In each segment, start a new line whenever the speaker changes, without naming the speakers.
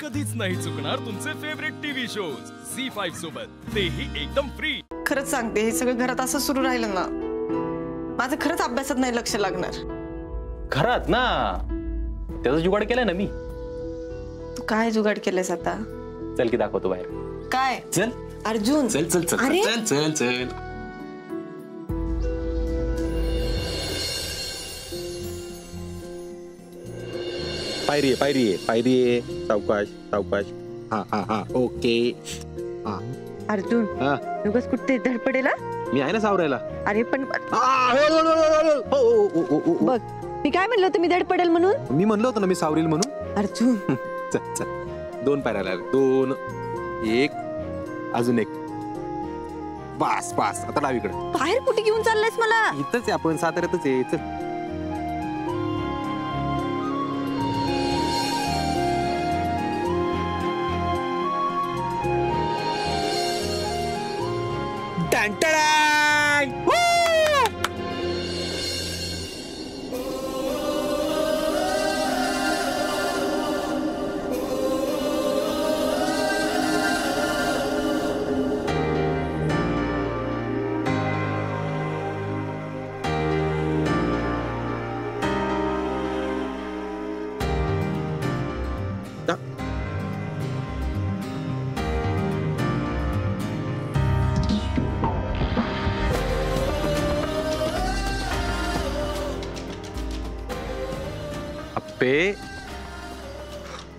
कधीच नाही चुकणार तुमचे फेवरेट टीव्ही शोज झी5 सोबत, तेही एकदम फ्री।
खरंच सांगते, हे सगळं घरात असं सुरू राहिलं ना, माझं खरंच अभ्यासात नाही लक्ष लागणार।
घरात ना त्याचा जुगाड केलाय ना मी।
तू काय जुगाड केलंयस आता?
चल की दाखवतो बाहेर।
काय?
चल
अर्जुन,
चल चल चल
अरे?
चल चल चल।
पायरी सावकाश सावकाश। हा ओके।
अर्जुन उगाच कुठे धडपडेला?
मी आहे ना सावरायला।
अरे पण
बघ,
मी काय म्हणलं होतं, मी धडपडेल म्हणून?
मी म्हणलं होतं ना मी सावरील म्हणून।
अर्जुन
चल चल, 2 पायऱ्या लागल्या, 2 1 अजून 1। बस बस, आता डावीकडे।
बाहेर कुठे घेऊन चाललायस मला?
इथंच आहे आपण, साताऱ्यातच आहे। चल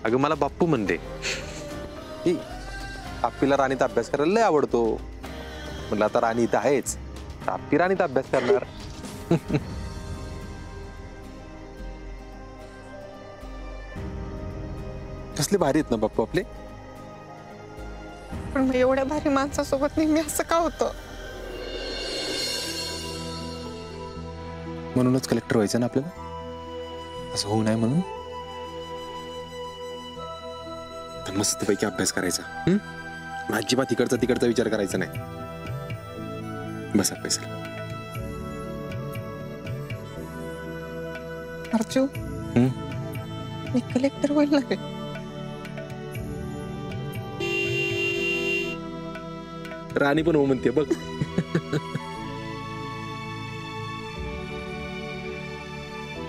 अगं मला बाप्पू म्हणते, आप्पीला राणीचा अभ्यास करायला लय आवडतो। म्हणलं आता राणी इथं आहेच, आप्पी राणीचा अभ्यास करणार। कसले भारी आहेत ना बाप्पू आपले।
पण मग एवढ्या भारी माणसासोबत नेहमी असं का होतं?
म्हणूनच कलेक्टर व्हायचं ना आपल्याला, असं होऊ नये म्हणून। तर मस्तपैकी अभ्यास करायचा, अजिबात तिकडचा विचार करायचा नाही। बस अभ्यास।
अर्जुन मी कलेक्टर होईल ना रे?
राणी पण हो म्हणते बघ।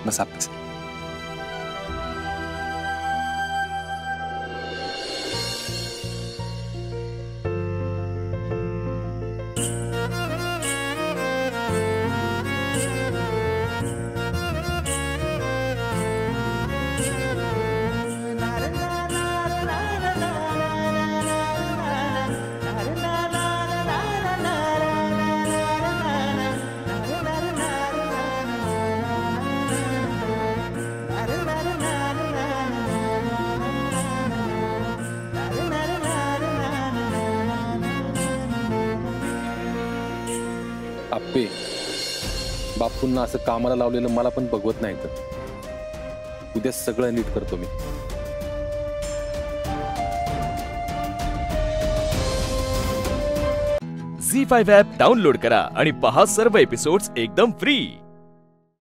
बस अभ्यास। आप्पे, बापूंना असं कामाला लावलेलं मला पण बघवत नाही। तर उद्या सगळं नीट करतो मी।
झी5 ॲप डाउनलोड करा आणि पहा सर्व एपिसोड्स एकदम फ्री।